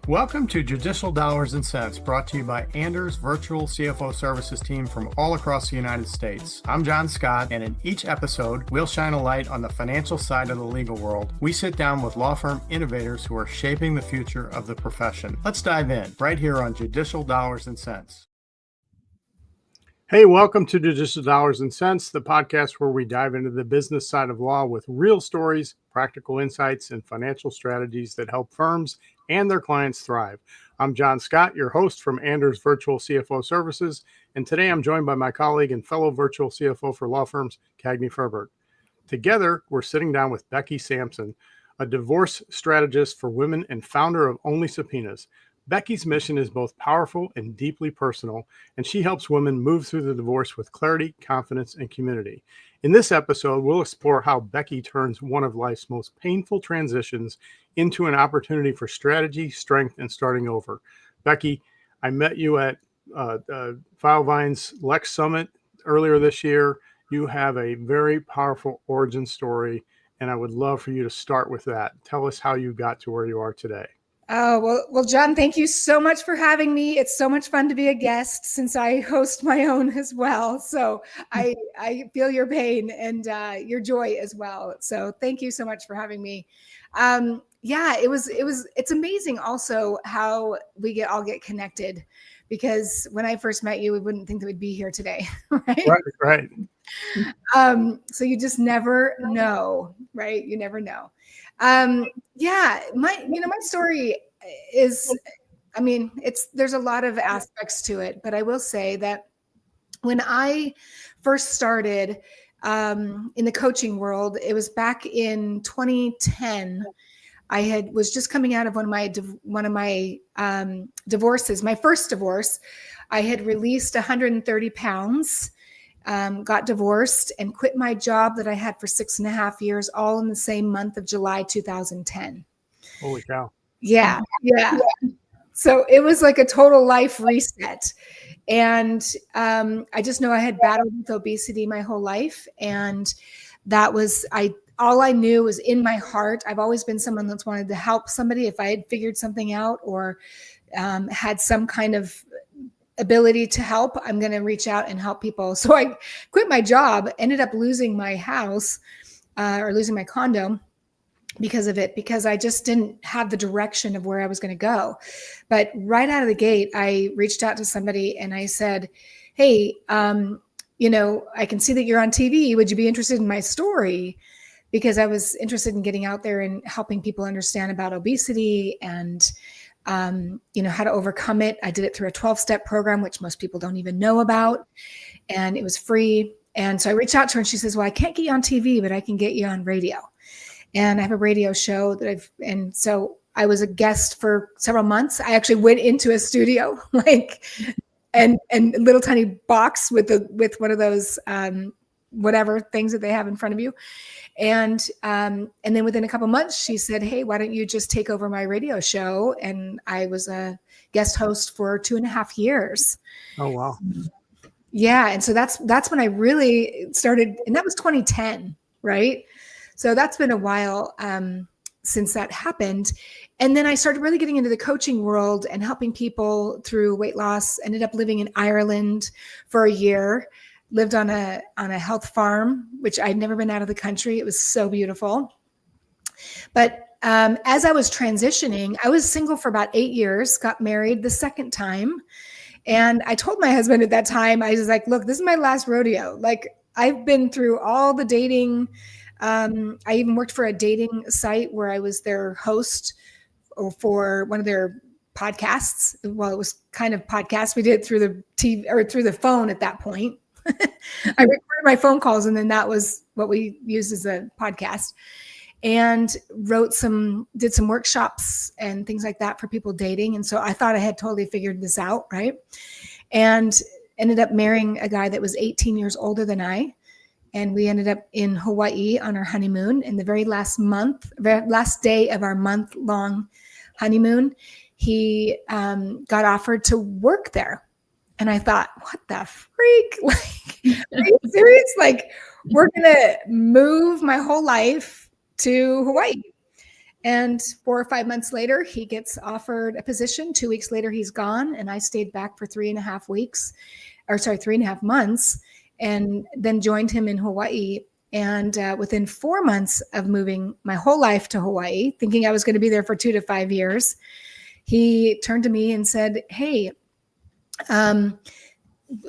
Welcome to Judicial Dollars and Cents, brought to you by Anders Virtual CFO Services team from all across the United States. I'm John Scott, and in each episode, we'll shine a light on the financial side of the legal world. We sit down with law firm innovators who are shaping the future of the profession. Let's dive in, right here on Judicial Dollars and Cents. Hey, welcome to Judicial Dollars and Cents, the podcast where we dive into the business side of law with real stories, practical insights, and financial strategies that help firms and their clients thrive. I'm John Scott, your host from Anders Virtual CFO Services, and today I'm joined by my colleague and fellow virtual CFO for law firms, Cagney Ferbert. Together, we're sitting down with Becky Sampson, a divorce strategist for women and founder of ONLY SUBPOENAS. Becky's mission is both powerful and deeply personal, and she helps women move through the divorce with clarity, confidence, and community. In this episode, we'll explore how Becky turns one of life's most painful transitions into an opportunity for strategy, strength, and starting over. Becky, I met you at Filevine's Lex Summit earlier this year. You have a very powerful origin story, and I would love for you to start with that. Tell us how you got to where you are today. Oh, well, John, thank you so much for having me. It's so much fun to be a guest since I host my own as well. So I feel your pain and your joy as well. So thank you so much for having me. It's amazing also how we all get connected, because when I first met you, we wouldn't think that we'd be here today. Right. So you just never know, right? You never know. My story is, there's a lot of aspects to it, but I will say that when I first started in the coaching world, it was back in 2010. I was just coming out of one of my divorces, my first divorce. I had released 130 pounds. Got divorced and quit my job that I had for 6.5 years, all in the same month of July 2010. Holy cow. Yeah. So it was like a total life reset. And I just know I had battled with obesity my whole life. And that was, all I knew was in my heart. I've always been someone that's wanted to help somebody. If I had figured something out or had some kind of ability to help, I'm going to reach out and help people. So I quit my job, ended up losing my house or losing my condo because of it, because I just didn't have the direction of where I was going to go. But right out of the gate, I reached out to somebody and I said, hey, I can see that you're on TV. Would you be interested in my story? Because I was interested in getting out there and helping people understand about obesity and how to overcome it. I did it through a 12-step program, which most people don't even know about. And it was free. And so I reached out to her and she says, well, I can't get you on TV, but I can get you on radio. And I have a radio show and so I was a guest for several months. I actually went into a studio, and little tiny box with one of those, whatever things that they have in front of you. And then within a couple months, she said, hey, why don't you just take over my radio show? And I was a guest host for 2.5 years. Oh, wow. Yeah. And so that's when I really started, and that was 2010, right? So that's been a while since that happened. And then I started really getting into the coaching world and helping people through weight loss. Ended up living in Ireland for a year. Lived on a health farm, which I'd never been out of the country. It was so beautiful. But as I was transitioning, I was single for about 8 years, got married the second time. And I told my husband at that time, I was like, look, this is my last rodeo. Like, I've been through all the dating. I even worked for a dating site where I was their host for one of their podcasts. Well, it was kind of podcast. We did it through the TV or through the phone at that point. I recorded my phone calls, and then that was what we used as a podcast, and did some workshops and things like that for people dating. And so I thought I had totally figured this out. Right. And ended up marrying a guy that was 18 years older than I. And we ended up in Hawaii on our honeymoon. And the very last day of our month-long honeymoon, he got offered to work there. And I thought, what the freak? Like, are you serious? Like, we're going to move my whole life to Hawaii. And 4 or 5 months later, he gets offered a position. 2 weeks later, he's gone. And I stayed back for 3.5 months, and then joined him in Hawaii. And within 4 months of moving my whole life to Hawaii, thinking I was going to be there for 2 to 5 years, he turned to me and said, hey,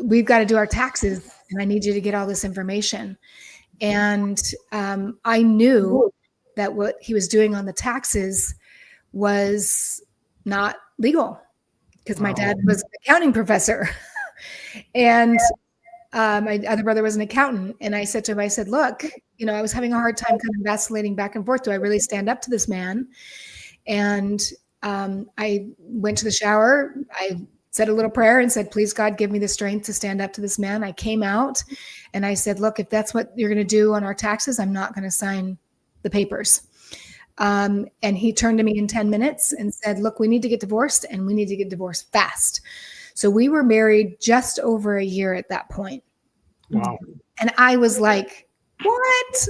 we've got to do our taxes, and I need you to get all this information. And I knew that what he was doing on the taxes was not legal, because my dad was an accounting professor. And my other brother was an accountant. And I said to him, I said, look, I was having a hard time kind of vacillating back and forth. Do I really stand up to this man? And I went to the shower. I said a little prayer and said, please, God, give me the strength to stand up to this man. I came out and I said, look, if that's what you're going to do on our taxes, I'm not going to sign the papers. And he turned to me in 10 minutes and said, look, we need to get divorced, and we need to get divorced fast. So we were married just over a year at that point. Wow. And I was like, what?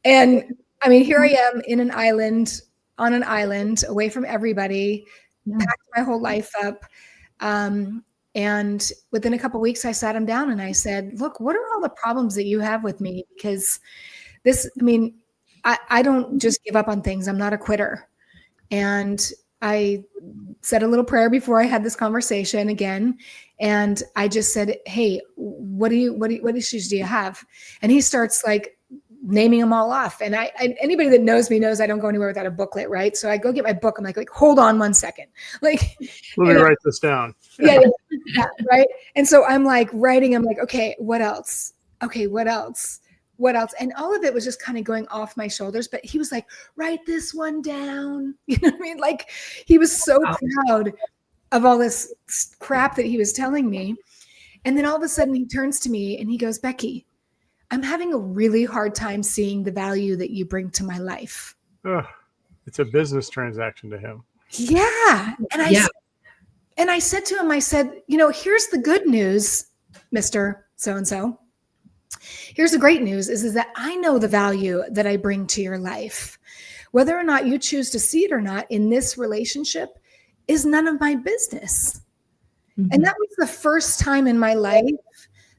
And I mean, here I am on an island away from everybody, packed my whole life up. And within a couple of weeks, I sat him down and I said, look, what are all the problems that you have with me? Because I don't just give up on things. I'm not a quitter. And I said a little prayer before I had this conversation again. And I just said, hey, what issues do you have? And he starts like naming them all off. And I anybody that knows me knows I don't go anywhere without a booklet, right? So I go get my book. I'm like, hold on one second. Like, let me write this down. Yeah, right. And so I'm like writing, I'm like, okay, what else? Okay, what else? What else? And all of it was just kind of going off my shoulders. But he was like, write this one down. You know what I mean? Like, he was so proud of all this crap that he was telling me. And then all of a sudden he turns to me and he goes, Becky, I'm having a really hard time seeing the value that you bring to my life. It's a business transaction to him. Yeah. And I said to him, I said, here's the good news, Mr. So-and-so. Here's the great news is that I know the value that I bring to your life. Whether or not you choose to see it or not in this relationship is none of my business. Mm-hmm. And that was the first time in my life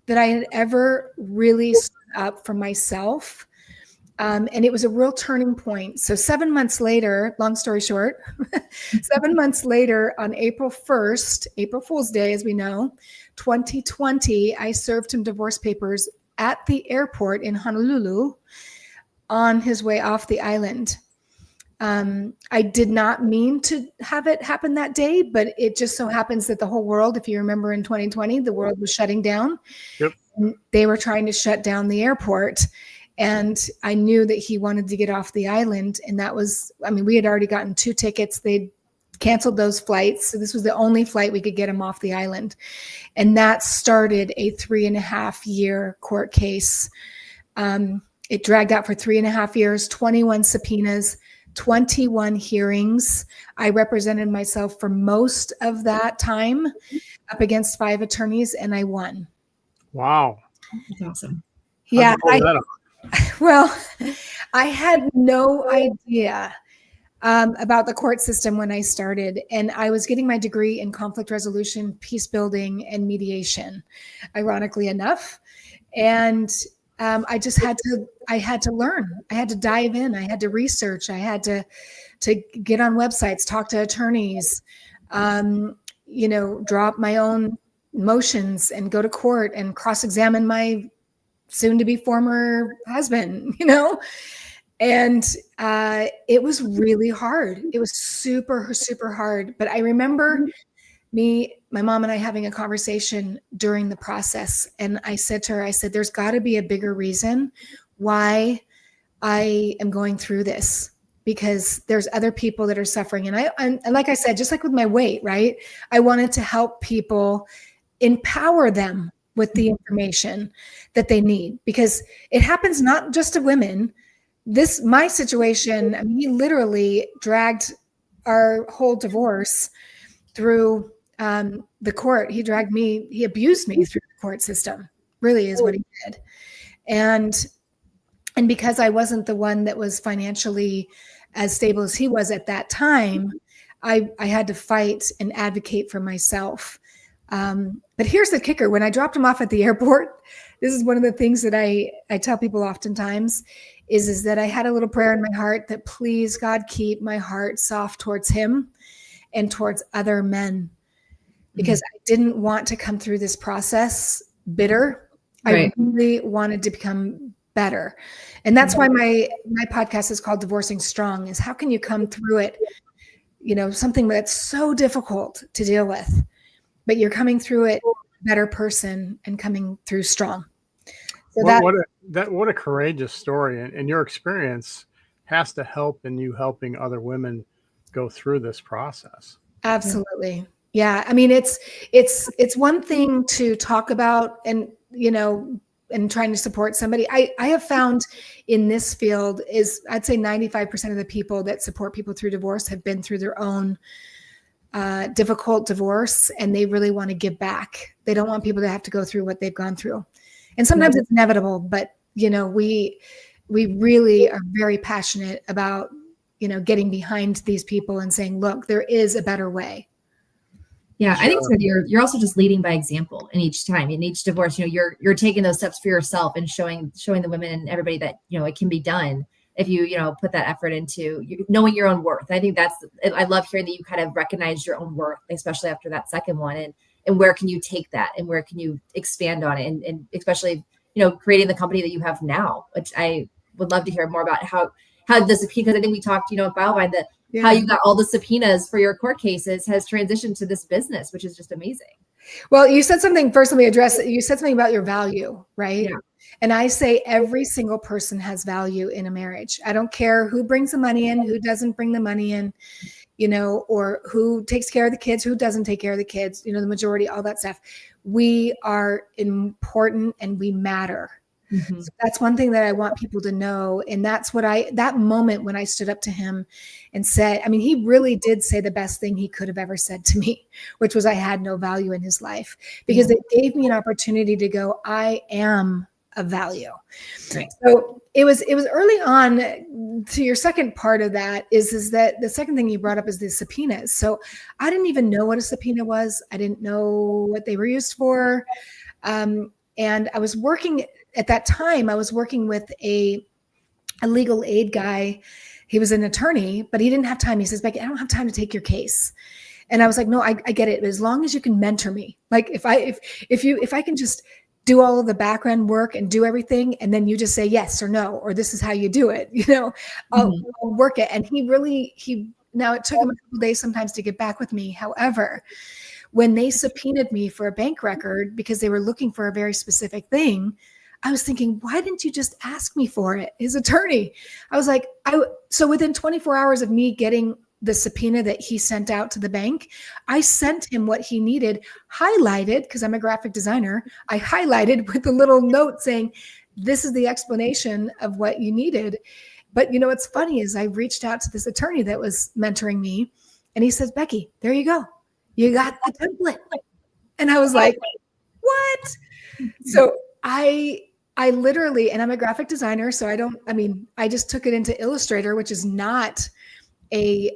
that I had ever really stood up for myself. And it was a real turning point. So 7 months later, long story short, 7 months later on April 1st, April Fool's Day, as we know, 2020, I served him divorce papers at the airport in Honolulu on his way off the island. I did not mean to have it happen that day, but it just so happens that the whole world, if you remember in 2020, the world was shutting down. Yep. And they were trying to shut down the airport. And I knew that he wanted to get off the island. And that was, we had already gotten 2 tickets. They'd canceled those flights. So this was the only flight we could get him off the island. And that started a 3.5-year court case. It dragged out for 3.5 years, 21 subpoenas, 21 hearings. I represented myself for most of that time up against 5 attorneys, and I won. Wow. That's awesome. Yeah. I had no idea about the court system when I started, and I was getting my degree in conflict resolution, peace building, and mediation, ironically enough. And I just had to learn. I had to dive in. I had to research. I had to get on websites, talk to attorneys, draw up my own motions and go to court and cross-examine my soon-to-be former husband, and it was really hard. It was super, super hard. But I remember my mom and I having a conversation during the process. And I said to her, there's got to be a bigger reason why I am going through this, because there's other people that are suffering. And like I said, just like with my weight, right? I wanted to help people, empower them with the information that they need, because it happens not just to women. My situation, he literally dragged our whole divorce through the court. He abused me through the court system, really is what he did. And because I wasn't the one that was financially as stable as he was at that time, I had to fight and advocate for myself. But here's the kicker. When I dropped him off at the airport, this is one of the things that I tell people oftentimes is that I had a little prayer in my heart that please, God, keep my heart soft towards him and towards other men, because I didn't want to come through this process bitter. Right. I really wanted to become better. And that's why my podcast is called Divorcing Strong, is how can you come through it, something that's so difficult to deal with, but you're coming through it a better person and coming through strong. So what a courageous story. And your experience has to help in you helping other women go through this process. Absolutely. Yeah. I mean, it's one thing to talk about and trying to support somebody. I have found in this field is I'd say 95% of the people that support people through divorce have been through their own difficult divorce, and they really want to give back. They don't want people to have to go through what they've gone through. And sometimes it's inevitable, but we really are very passionate about, getting behind these people and saying, look, there is a better way. Yeah, I think so. You're also just leading by example in each time, in each divorce. You're taking those steps for yourself and showing the women and everybody that it can be done if you put that effort into knowing your own worth. I think I love hearing that you kind of recognize your own worth, especially after that second one, and where can you take that and where can you expand on it, and especially creating the company that you have now, which I would love to hear more about how the subpoena, because I think we talked at Filevine that. Yeah. How you got all the subpoenas for your court cases has transitioned to this business, which is just amazing. Well, you said something, first let me address it. You said something about your value, right? Yeah. And I say every single person has value in a marriage. I don't care who brings the money in, who doesn't bring the money in, or who takes care of the kids, who doesn't take care of the kids, the majority, all that stuff. We are important and we matter. Mm-hmm. So that's one thing that I want people to know. And that's what that moment when I stood up to him and said, he really did say the best thing he could have ever said to me, which was I had no value in his life, because it gave me an opportunity to go, I am of value. Right. So it was early on. To your second part of that is that the second thing you brought up is the subpoenas. So I didn't even know what a subpoena was. I didn't know what they were used for. And I was working at that time, I was working with a legal aid guy. He was an attorney, but he didn't have time. He says, Becky, I don't have time to take your case. And I was like, no, I get it. But as long as you can mentor me, like if I can just do all of the background work and do everything, and then you just say yes or no, or this is how you do it, I'll work it. And now it took him a couple days sometimes to get back with me. However, when they subpoenaed me for a bank record because they were looking for a very specific thing, I was thinking, why didn't you just ask me for it? His attorney. I was like, so within 24 hours of me getting the subpoena that he sent out to the bank, I sent him what he needed, highlighted, because I'm a graphic designer. I highlighted with a little note saying, this is the explanation of what you needed. But what's funny is I reached out to this attorney that was mentoring me, and he says, Becky, there you go. You got the template. And I was like, what? So I literally, and I'm a graphic designer, so I just took it into Illustrator, which is not a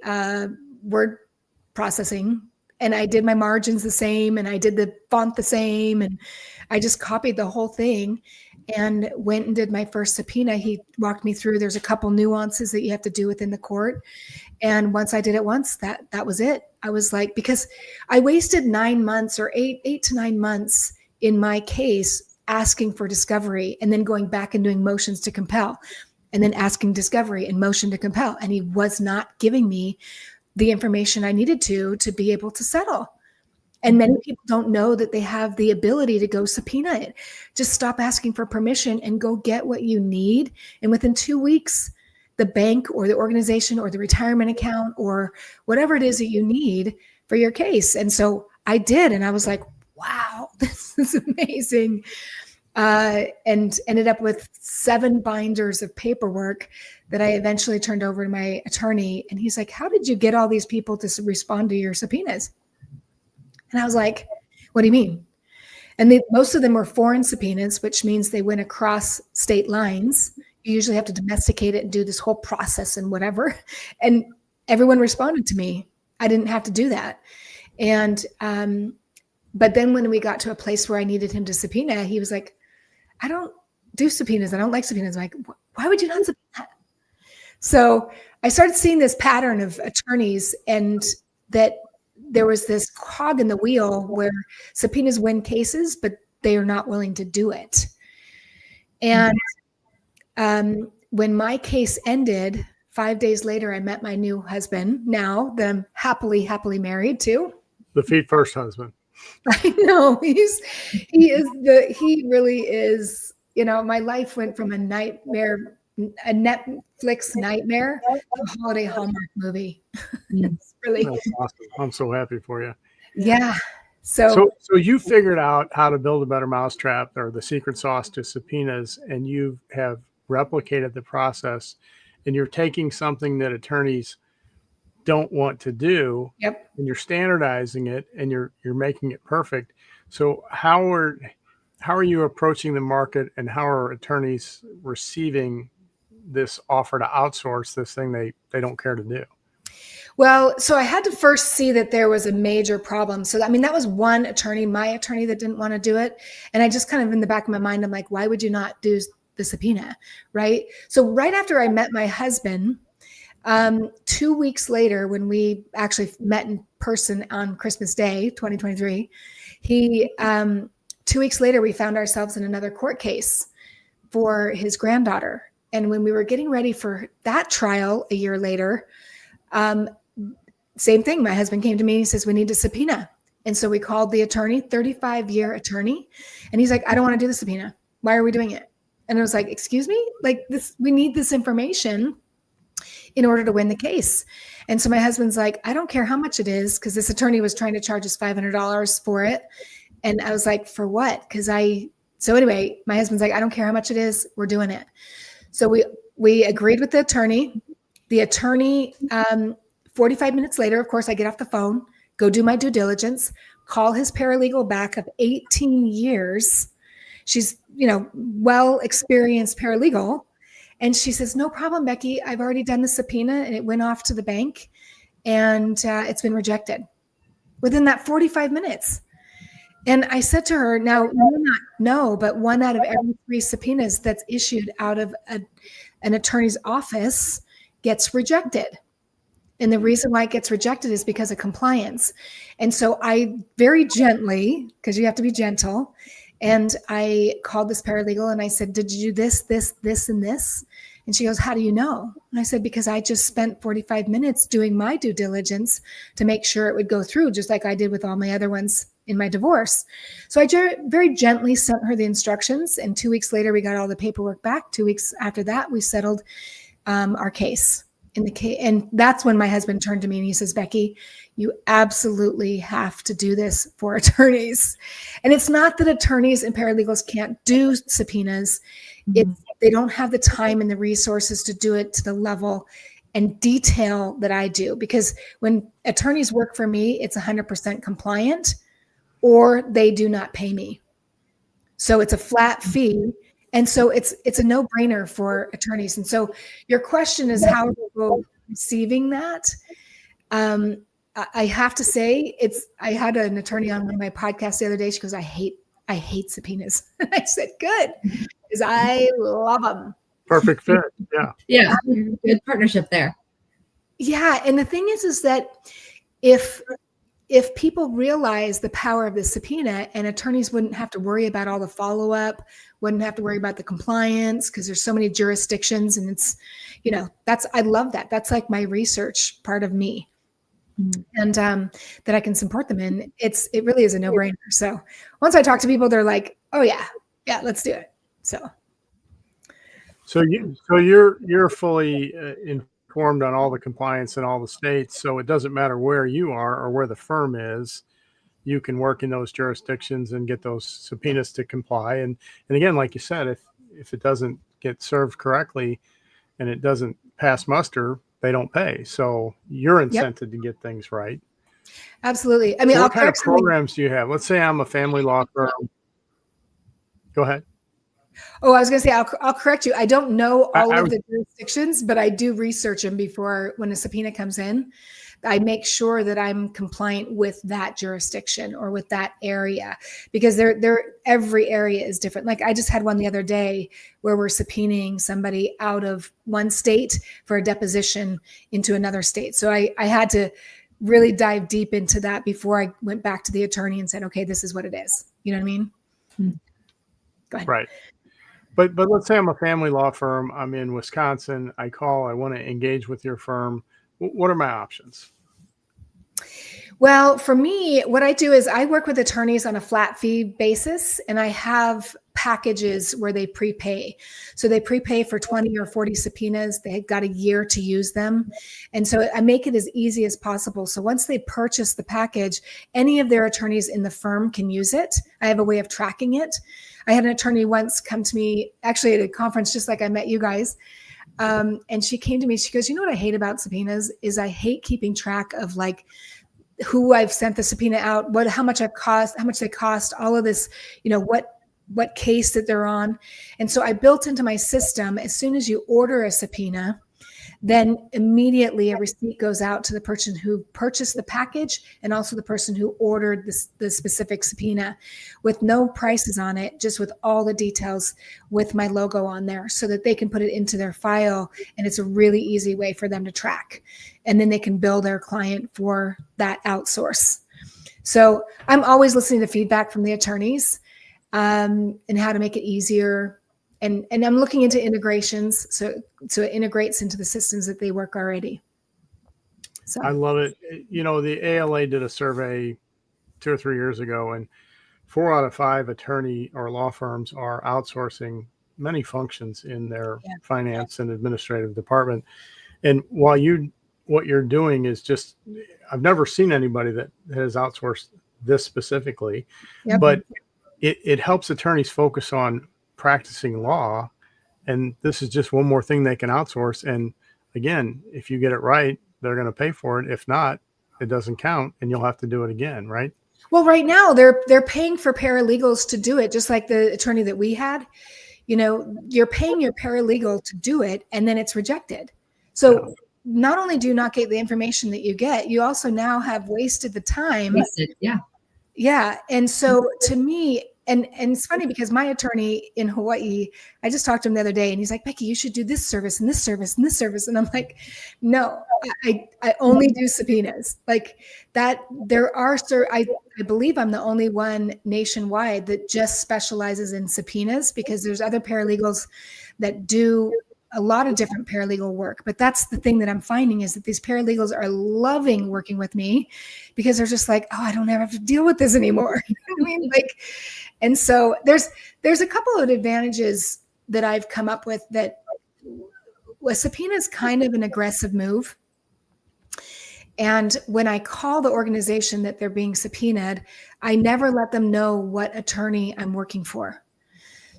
word processing. And I did my margins the same, and I did the font the same, and I just copied the whole thing and went and did my first subpoena. He walked me through, there's a couple nuances that you have to do within the court. And once I did it once, that was it. I was like, because I wasted 9 months or eight to 9 months in my case asking for discovery, and then going back and doing motions to compel, and then asking discovery and motion to compel. And he was not giving me the information I needed to be able to settle. And many people don't know that they have the ability to go subpoena it. Just stop asking for permission and go get what you need. And within 2 weeks, the bank or the organization or the retirement account or whatever it is that you need for your case. And so I did. And I was like, wow, this is amazing. And ended up with 7 binders of paperwork that I eventually turned over to my attorney. And he's like, how did you get all these people to respond to your subpoenas? And I was like, what do you mean? And most of them were foreign subpoenas, which means they went across state lines. You usually have to domesticate it and do this whole process and whatever. And everyone responded to me. I didn't have to do that. And, but then when we got to a place where I needed him to subpoena, he was like, I don't do subpoenas. I don't like subpoenas. I'm like, why would you not subpoena? So I started seeing this pattern of attorneys, and that there was this cog in the wheel where subpoenas win cases, but they are not willing to do it. And when my case ended, 5 days later, I met my new husband, now that I'm happily married to. The feet first husband. I know he really is, my life went from a nightmare, a Netflix nightmare to a holiday Hallmark movie. It's really That's awesome. I'm so happy for you. Yeah. So you figured out how to build a better mousetrap, or the secret sauce to subpoenas, and you have replicated the process, and you're taking something that attorneys don't want to do, yep, and you're standardizing it, and you're making it perfect. So how are you approaching the market, and how are attorneys receiving this offer to outsource this thing they don't care to do? Well, so I had to first see that there was a major problem. So, that was one attorney, my attorney, that didn't want to do it. And I just kind of, in the back of my mind, I'm like, why would you not do the subpoena? Right. So right after I met my husband, 2 weeks later, when we actually met in person on Christmas Day, 2023, 2 weeks later, we found ourselves in another court case for his granddaughter. And when we were getting ready for that trial a year later, same thing. My husband came to me and he says, we need to subpoena. And so we called the attorney, 35-year attorney. And he's like, I don't want to do the subpoena. Why are we doing it? And I was like, excuse me? Like this, we need this information in order to win the case. And so my husband's like, I don't care how much it is, because this attorney was trying to charge us $500 for it. And I was like, for what? So anyway, my husband's like, I don't care how much it is. We're doing it. So we agreed with the attorney. The attorney, 45 minutes later, of course, I get off the phone, go do my due diligence, call his paralegal back of 18 years. She's, well-experienced paralegal. And she says, no problem, Becky. I've already done the subpoena, and it went off to the bank, and it's been rejected within that 45 minutes. And I said to her, now, you not know, but 1 out of every 3 subpoenas that's issued out of an attorney's office gets rejected. And the reason why it gets rejected is because of compliance. And so I very gently, because you have to be gentle, and I called this paralegal and I said, did you do this, this, this, and this? And she goes, how do you know? And I said, because I just spent 45 minutes doing my due diligence to make sure it would go through, just like I did with all my other ones in my divorce. So I very gently sent her the instructions. And 2 weeks later, we got all the paperwork back. 2 weeks after that, we settled our case. And that's when my husband turned to me and he says, Becky, you absolutely have to do this for attorneys. And it's not that attorneys and paralegals can't do subpoenas. It's they don't have the time and the resources to do it to the level and detail that I do. Because when attorneys work for me, it's 100% compliant, or they do not pay me. So it's a flat fee. And so it's a no-brainer for attorneys. And so your question is how people receiving that. I have to say, I had an attorney on one of my podcasts the other day. She goes, I hate subpoenas. I said, good, because I love them. Perfect fit. Yeah. Yeah. Good partnership there. Yeah. And the thing is that if people realize the power of the subpoena, and attorneys wouldn't have to worry about all the follow-up, wouldn't have to worry about the compliance, because there's so many jurisdictions, and it's, I love that. That's like my research part of me. And that I can support them in. It really is a no-brainer. So once I talk to people, they're like, oh yeah, let's do it. So you're fully informed on all the compliance in all the states. So it doesn't matter where you are or where the firm is, you can work in those jurisdictions and get those subpoenas to comply. And again, like you said, if it doesn't get served correctly and it doesn't pass muster, they don't pay. So you're incented to get things right. Absolutely. I mean, so what kind of programs do you have? Let's say I'm a family law firm. Go ahead. Oh, I was going to say, I'll correct you. I don't know all I of the jurisdictions, but I do research them before when a subpoena comes in. I make sure that I'm compliant with that jurisdiction or with that area, because every area is different. Like I just had one the other day where we're subpoenaing somebody out of one state for a deposition into another state. So I had to really dive deep into that before I went back to the attorney and said, okay, this is what it is. You know what I mean? Go ahead. Right. But let's say I'm a family law firm. I'm in Wisconsin. I want to engage with your firm. What are my options? Well, for me, what I do is I work with attorneys on a flat fee basis, and I have packages where they prepay. So they prepay for 20 or 40 subpoenas. They got a year to use them. And so I make it as easy as possible. So once they purchase the package, any of their attorneys in the firm can use it. I have a way of tracking it. I had an attorney once come to me, actually at a conference, just like I met you guys. And she came to me, she goes, you know what I hate about subpoenas is I hate keeping track of like who I've sent the subpoena out, how much they cost, all of this, what case that they're on. And so I built into my system, as soon as you order a subpoena, then immediately a receipt goes out to the person who purchased the package and also the person who ordered the specific subpoena, with no prices on it, just with all the details with my logo on there, so that they can put it into their file. And it's a really easy way for them to track. And then they can bill their client for that outsource. So I'm always listening to feedback from the attorneys and how to make it easier. And I'm looking into integrations, so it integrates into the systems that they work already. So I love it. The ALA did a survey 2 or 3 years ago, and 4 out of 5 attorney or law firms are outsourcing many functions in their finance and administrative department. And what you're doing is just, I've never seen anybody that has outsourced this specifically, but it helps attorneys focus on practicing law. And this is just one more thing they can outsource. And again, if you get it right, they're going to pay for it. If not, it doesn't count and you'll have to do it again. Right. Well, right now they're paying for paralegals to do it. Just like the attorney that we had, you're paying your paralegal to do it and then it's rejected. So not only do you not get the information that you get, you also now have wasted the time. Yeah. And so to me, and it's funny because my attorney in Hawaii, I just talked to him the other day and he's like, Becky, you should do this service and this service and this service. And I'm like, no, I only do subpoenas like that. I believe I'm the only one nationwide that just specializes in subpoenas, because there's other paralegals that do a lot of different paralegal work. But that's the thing that I'm finding, is that these paralegals are loving working with me because they're just like, oh, I don't ever have to deal with this anymore. You know what I mean? And so there's a couple of advantages that I've come up with, that a subpoena is kind of an aggressive move. And when I call the organization that they're being subpoenaed, I never let them know what attorney I'm working for.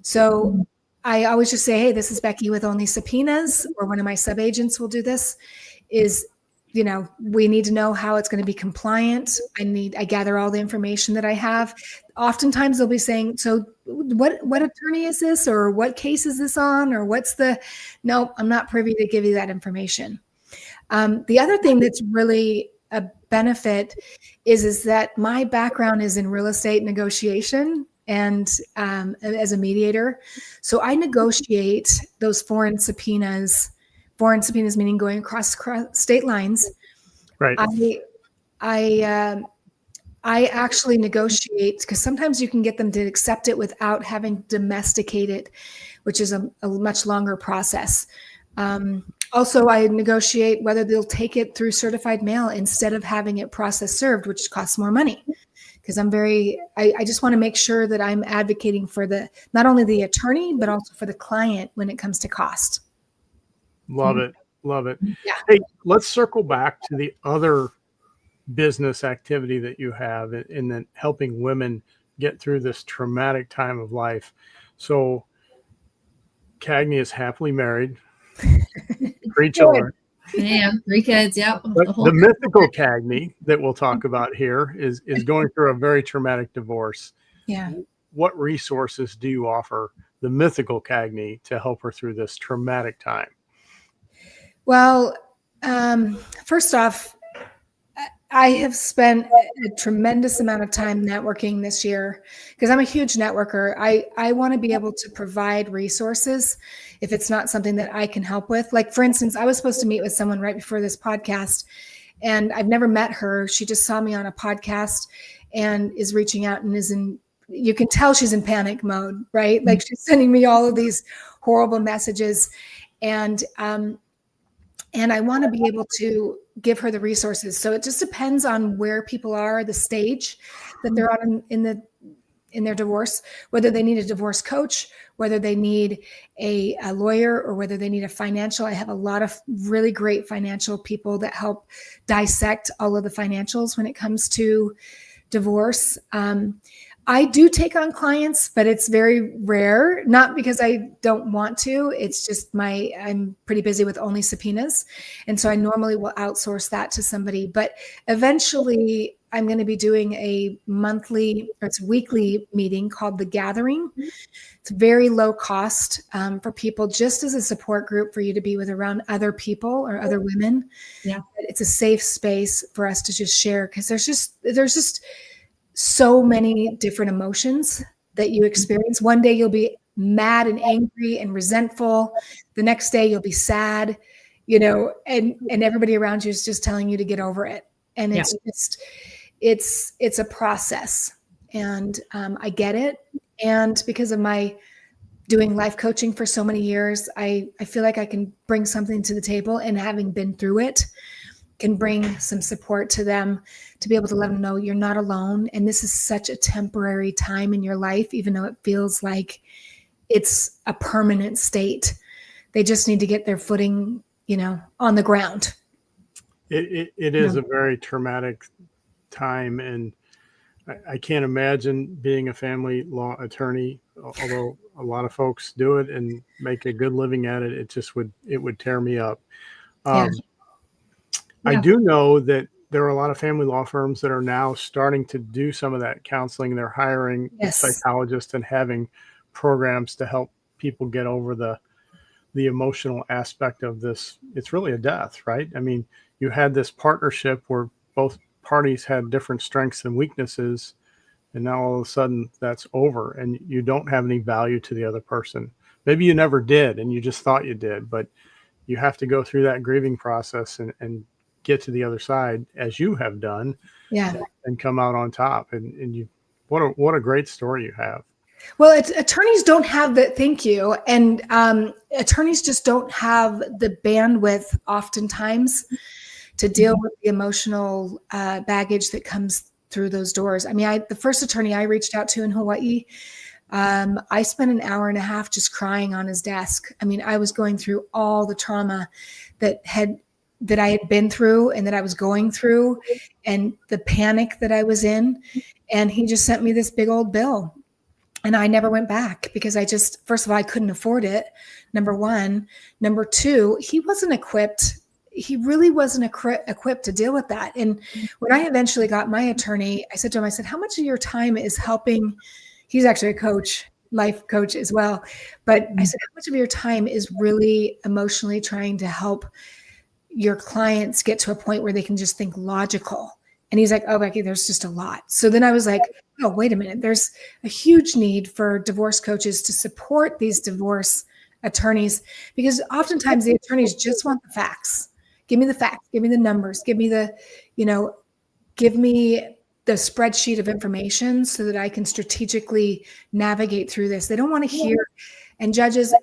So I always just say, hey, this is Becky with Only Subpoenas, or one of my sub-agents will do this, is, we need to know how it's going to be compliant. I gather all the information that I have. Oftentimes they'll be saying, so what attorney is this? Or what case is this on? Or no, I'm not privy to give you that information. The other thing that's really a benefit is that my background is in real estate negotiation and as a mediator. So I negotiate those foreign subpoenas meaning going across state lines. Right. I actually negotiate, because sometimes you can get them to accept it without having to domesticate it, which is a much longer process. Also, I negotiate whether they'll take it through certified mail instead of having it process served, which costs more money. Because I just want to make sure that I'm advocating for not only the attorney, but also for the client when it comes to cost. Love it. Love it. Yeah. Hey, let's circle back to the other business activity that you have in then helping women get through this traumatic time of life. So Cagney is happily married, 3 children. Yeah, 3 kids. Yep. The mythical Cagney that we'll talk about here is going through a very traumatic divorce. Yeah. What resources do you offer the mythical Cagney to help her through this traumatic time? Well, first off, I have spent a tremendous amount of time networking this year because I'm a huge networker. I want to be able to provide resources if it's not something that I can help with. Like, for instance, I was supposed to meet with someone right before this podcast, and I've never met her. She just saw me on a podcast and is reaching out and you can tell she's in panic mode, right? Like, she's sending me all of these horrible messages. And I want to be able to give her the resources. So it just depends on where people are, the stage that they're on in their divorce, whether they need a divorce coach, whether they need a lawyer, or whether they need a financial. I have a lot of really great financial people that help dissect all of the financials when it comes to divorce. I do take on clients, but it's very rare, not because I don't want to. It's just I'm pretty busy with ONLY Subpoenas. And so I normally will outsource that to somebody, but eventually I'm going to be doing a weekly meeting called The Gathering. It's very low cost for people, just as a support group for you to be with around other people or other women. Yeah. It's a safe space for us to just share, because there's just so many different emotions that you experience. One day you'll be mad and angry and resentful. The next day you'll be sad, and everybody around you is just telling you to get over it. And it's a process, and I get it. And because of my doing life coaching for so many years, I feel like I can bring something to the table, and having been through it, can bring some support to them to be able to let them know you're not alone. And this is such a temporary time in your life, even though it feels like it's a permanent state. They just need to get their footing, on the ground. It is a very traumatic time. And I can't imagine being a family law attorney, although a lot of folks do it and make a good living at it. It would tear me up. I do know that there are a lot of family law firms that are now starting to do some of that counseling. They're hiring psychologists and having programs to help people get over the emotional aspect of this. It's really a death, right? I mean, you had this partnership where both parties had different strengths and weaknesses, and now all of a sudden that's over, and you don't have any value to the other person. Maybe you never did, and you just thought you did, but you have to go through that grieving process and get to the other side, as you have done, and come out on top. And what a great story you have. Well, attorneys don't have thank you. And attorneys just don't have the bandwidth oftentimes to deal with the emotional baggage that comes through those doors. I mean, the first attorney I reached out to in Hawaii, I spent an hour and a half just crying on his desk. I mean, I was going through all the trauma that I had been through and that I was going through, and the panic that I was in. And he just sent me this big old bill, and I never went back because first of all, I couldn't afford it. Number one. Number two, he wasn't equipped. He really wasn't equipped to deal with that. And when I eventually got my attorney, I said to him, how much of your time is helping? He's actually a coach, life coach as well. But I said, how much of your time is really emotionally trying to help your clients get to a point where they can just think logical? And he's like, oh, Becky, there's just a lot. So then I was like, oh, wait a minute. There's a huge need for divorce coaches to support these divorce attorneys, because oftentimes the attorneys just want the facts. Give me the facts, give me the numbers, give me the spreadsheet of information so that I can strategically navigate through this. They don't want to hear, and judges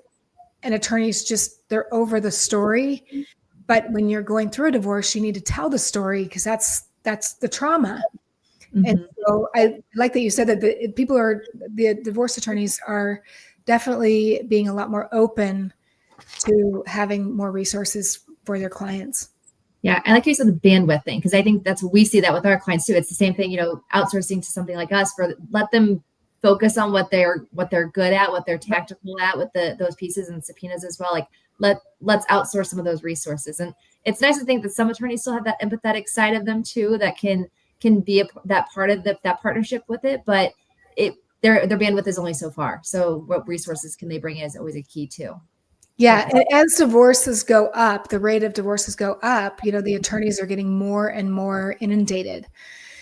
and attorneys they're over the story. But when you're going through a divorce, you need to tell the story, because that's the trauma. Mm-hmm. And so I like that you said that the divorce attorneys are definitely being a lot more open to having more resources for their clients. Yeah. I like you said the bandwidth thing, because I think we see that with our clients too. It's the same thing, outsourcing to something like us, let them focus on what they're good at, what they're tactical at with those pieces and subpoenas as well. Like let's outsource some of those resources. And it's nice to think that some attorneys still have that empathetic side of them too, that can be that part of that partnership with it. But their bandwidth is only so far. So what resources can they bring in is always a key too. Yeah, and as divorces go up, the rate of divorces go up, the attorneys are getting more and more inundated.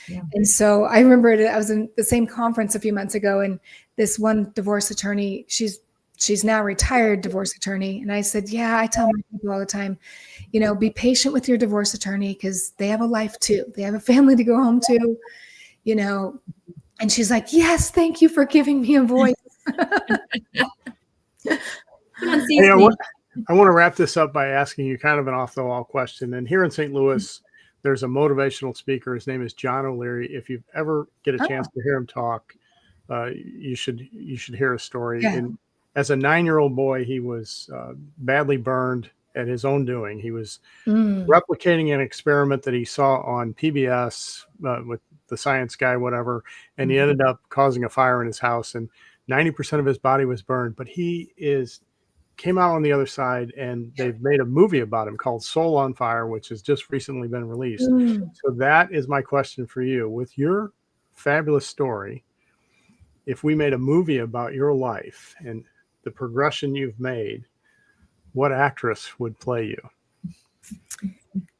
Yeah. And so I remember I was in the same conference a few months ago, and this one divorce attorney, she's now retired divorce attorney. And I said, yeah, I tell my people all the time, be patient with your divorce attorney because they have a life too. They have a family to go home to, and she's like, yes, thank you for giving me a voice. Hey, I want to wrap this up by asking you kind of an off-the-wall question. And here in St. Louis, there's a motivational speaker. His name is John O'Leary. If you ever get a chance to hear him talk, you should hear his story. Yeah. And as a 9-year-old boy, he was badly burned at his own doing. He was replicating an experiment that he saw on PBS with the science guy, whatever, and he ended up causing a fire in his house, and 90% of his body was burned. But he came out on the other side, and they've made a movie about him called Soul on Fire, which has just recently been released. So that is my question for you. With your fabulous story, if we made a movie about your life and the progression you've made, what actress would play you?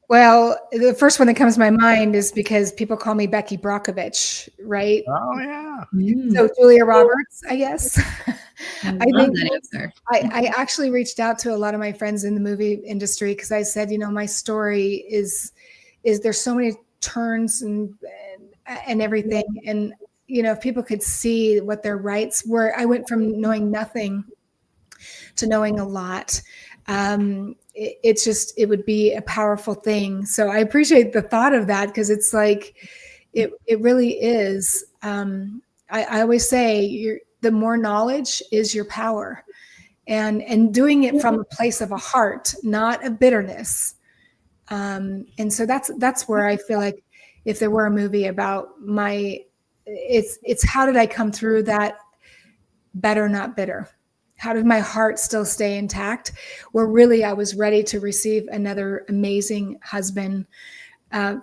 Well, the first one that comes to my mind is because people call me Becky Brockovich, right? Oh, yeah. So Julia Roberts, I guess. I love that answer. I actually reached out to a lot of my friends in the movie industry because I said, my story is there's so many turns and everything. And, if people could see what their rights were, I went from knowing nothing to knowing a lot. It would be a powerful thing. So I appreciate the thought of that because it's like, it really is. I always say the more knowledge is your power, and doing it from a place of a heart, not a bitterness. And so that's where I feel like if there were a movie about it's how did I come through that better, not bitter? How did my heart still stay intact? Where really I was ready to receive another amazing husband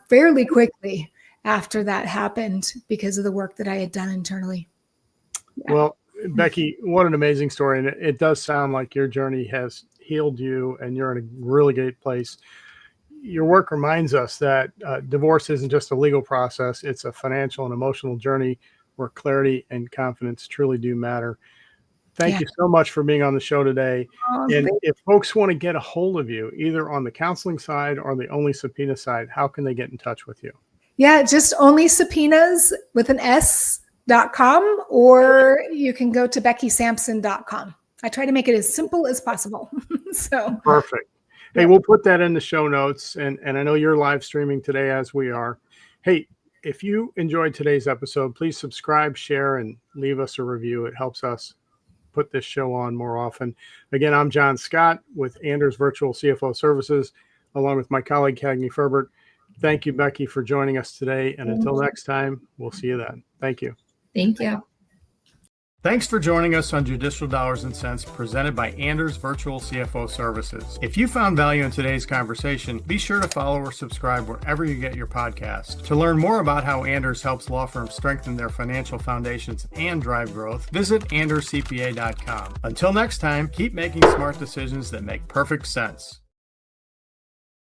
fairly quickly after that happened because of the work that I had done internally. Yeah. Well, Becky, what an amazing story. And it does sound like your journey has healed you and you're in a really great place. Your work reminds us that divorce isn't just a legal process. It's a financial and emotional journey where clarity and confidence truly do matter. Thank you so much for being on the show today. And if folks want to get a hold of you, either on the counseling side or the Only Subpoena side, how can they get in touch with you? Yeah, just Only Subpoenas with an S.com, or you can go to BeckySampson.com. I try to make it as simple as possible. So perfect. Hey, we'll put that in the show notes. And I know you're live streaming today as we are. Hey, if you enjoyed today's episode, please subscribe, share, and leave us a review. It helps us put this show on more often. Again, I'm John Scott with Anders Virtual CFO Services, along with my colleague, Cagney Ferbert. Thank you, Becky, for joining us today. And until next time, we'll see you then. Thank you. Thank you. Thanks for joining us on Judicial Dollars and Cents, presented by Anders Virtual CFO Services. If you found value in today's conversation, be sure to follow or subscribe wherever you get your podcast. To learn more about how Anders helps law firms strengthen their financial foundations and drive growth, visit anderscpa.com. Until next time, keep making smart decisions that make perfect sense.